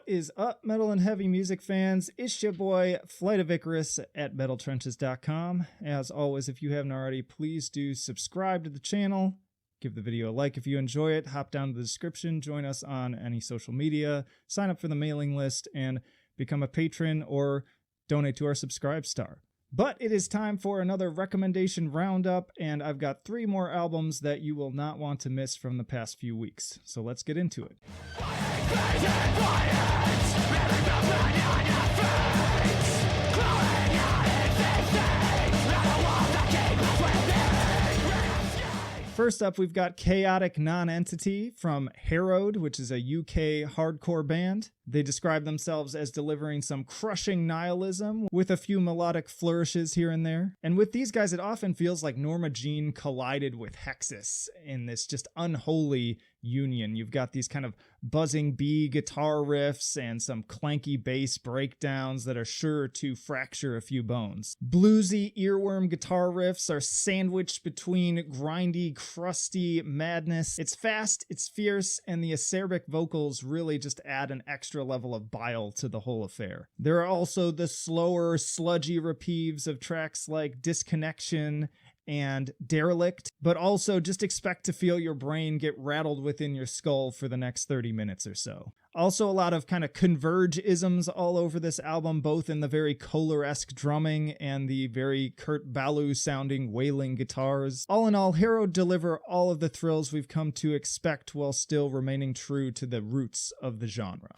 is up, metal and heavy music fans? It's your boy, Flight of Icarus at metaltrenches.com. As always, if you haven't already, please do subscribe to the channel. Give the video a like if you enjoy it. Hop down to the description, join us on any social media, sign up for the mailing list, and become a patron or donate to our Subscribe Star. But it is time for another recommendation roundup, and I've got 3 more albums that you will not want to miss from the past few weeks. So let's get into it. First up, we've got Chaotic Nonentity from Harrowed, which is a UK hardcore band. They describe themselves as delivering some crushing nihilism with a few melodic flourishes here and there. And with these guys, it often feels like Norma Jean collided with Hexus in this just unholy union. You've got these kind of buzzing B guitar riffs and some clanky bass breakdowns that are sure to fracture a few bones. Bluesy earworm guitar riffs are sandwiched between grindy, crusty madness. It's fast, it's fierce, and the acerbic vocals really just add an extra level of bile to the whole affair. There are also the slower, sludgy repeats of tracks like Disconnection and Derelict, but also just expect to feel your brain get rattled within your skull for the next 30 minutes or so. Also a lot of kind of Converge-isms all over this album, both in the very Kohler-esque drumming and the very Kurt Ballou-sounding wailing guitars. All in all, Harrowed deliver all of the thrills we've come to expect while still remaining true to the roots of the genre.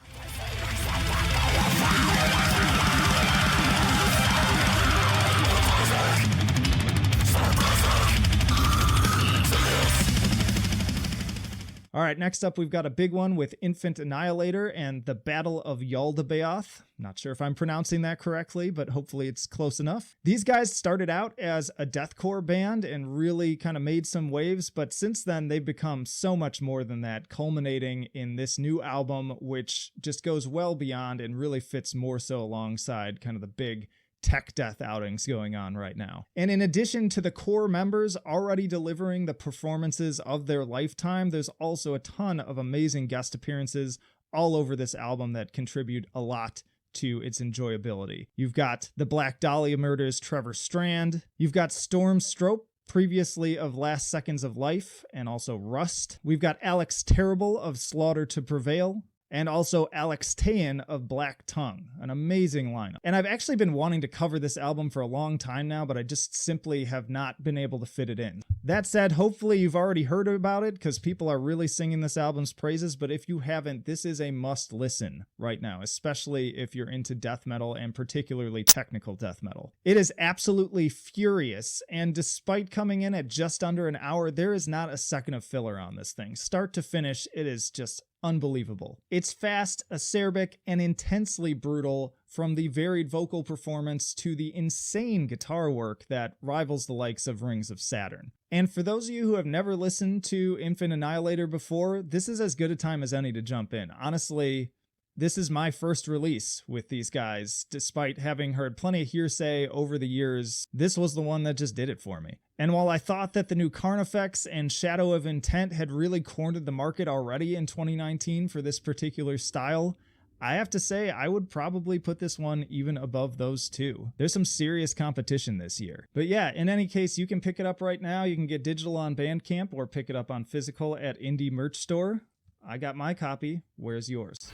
All right, next up, we've got a big one with Infant Annihilator and the Battle of Yaldabaoth. Not sure if I'm pronouncing that correctly, but hopefully it's close enough. These guys started out as a deathcore band and really kind of made some waves, but since then they've become so much more than that, culminating in this new album, which just goes well beyond and really fits more so alongside kind of the big tech death outings going on right now. And in addition to the core members already delivering the performances of their lifetime, there's also a ton of amazing guest appearances all over this album that contribute a lot to its enjoyability. You've got the Black Dahlia Murders' Trevor Strand. You've got Storm Strope, previously of Last Seconds of Life, and also Rust. We've got Alex Terrible of Slaughter to Prevail, and also Alex Tayan of Black Tongue. An amazing lineup. And I've actually been wanting to cover this album for a long time now, but I just simply have not been able to fit it in. That said, hopefully you've already heard about it, because people are really singing this album's praises, but if you haven't, this is a must listen right now, especially if you're into death metal and particularly technical death metal. It is absolutely furious, and despite coming in at just under an hour, there is not a second of filler on this thing. Start to finish, it is just unbelievable. It's fast, acerbic, and intensely brutal, from the varied vocal performance to the insane guitar work that rivals the likes of Rings of Saturn. And for those of you who have never listened to Infant Annihilator before, this is as good a time as any to jump in. Honestly, this is my first release with these guys. Despite having heard plenty of hearsay over the years, this was the one that just did it for me. And while I thought that the new Carnifex and Shadow of Intent had really cornered the market already in 2019 for this particular style, I have to say I would probably put this one even above those two. There's some serious competition this year. But yeah, in any case, you can pick it up right now. You can get digital on Bandcamp or pick it up on physical at Indie Merch Store. I got my copy. Where's yours?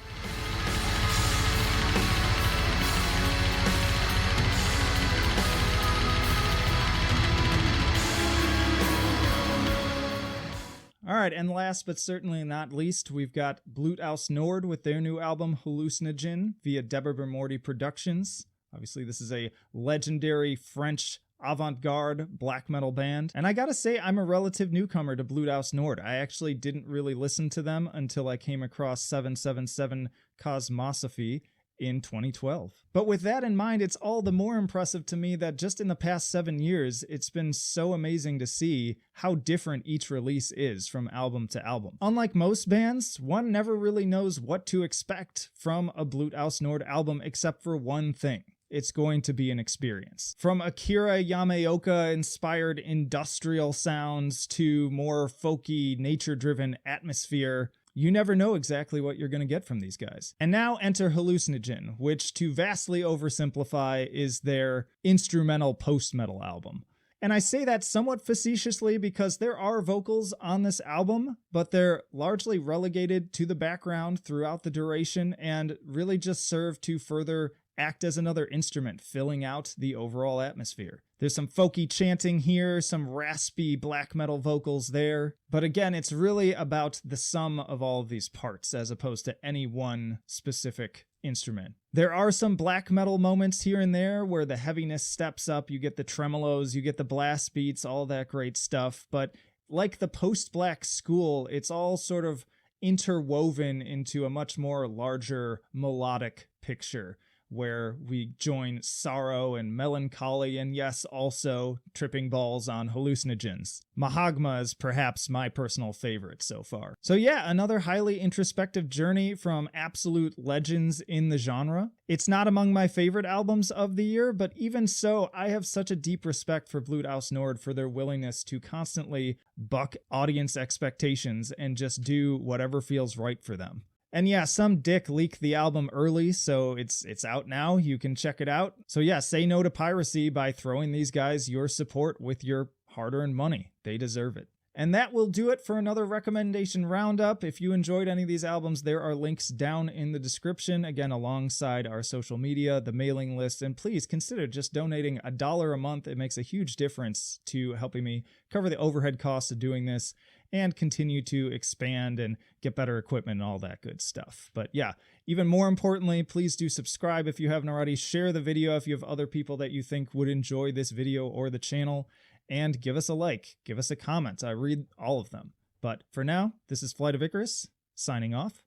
All right, and last but certainly not least, we've got Blut Aus Nord with their new album Hallucinogen via Deborah Morty Productions. Obviously, this is a legendary French avant-garde black metal band. And I gotta say, I'm a relative newcomer to Blut Aus Nord. I actually didn't really listen to them until I came across 777 Cosmosophy in 2012. But with that in mind, it's all the more impressive to me that just in the past 7 years, it's been so amazing to see how different each release is from album to album. Unlike most bands, one never really knows what to expect from a Blut Aus Nord album except for one thing. It's going to be an experience. From Akira Yamaoka-inspired industrial sounds to more folky, nature-driven atmosphere, you never know exactly what you're going to get from these guys. And now enter Hallucinogen, which, to vastly oversimplify, is their instrumental post-metal album. And I say that somewhat facetiously because there are vocals on this album, but they're largely relegated to the background throughout the duration and really just serve to further act as another instrument, filling out the overall atmosphere. There's some folky chanting here, some raspy black metal vocals there, but again, it's really about the sum of all of these parts as opposed to any one specific instrument. There are some black metal moments here and there where the heaviness steps up, you get the tremolos, you get the blast beats, all that great stuff, but like the post-black school, it's all sort of interwoven into a much more larger melodic picture, where we join sorrow and melancholy and, yes, also tripping balls on hallucinogens. Mahagma is perhaps my personal favorite so far. So yeah, another highly introspective journey from absolute legends in the genre. It's not among my favorite albums of the year, but even so, I have such a deep respect for Blut Aus Nord for their willingness to constantly buck audience expectations and just do whatever feels right for them. And yeah, some dick leaked the album early, so it's out now. You can check it out. So yeah, say no to piracy by throwing these guys your support with your hard-earned money. They deserve it. And that will do it for another recommendation roundup. If you enjoyed any of these albums, there are links down in the description, again, alongside our social media, the mailing list, and please consider just donating $1 a month. It makes a huge difference to helping me cover the overhead costs of doing this and continue to expand and get better equipment and all that good stuff. But yeah, even more importantly, please do subscribe if you haven't already. Share the video if you have other people that you think would enjoy this video or the channel. And give us a like, give us a comment. I read all of them. But for now, this is Flight of Icarus, signing off.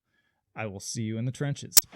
I will see you in the trenches.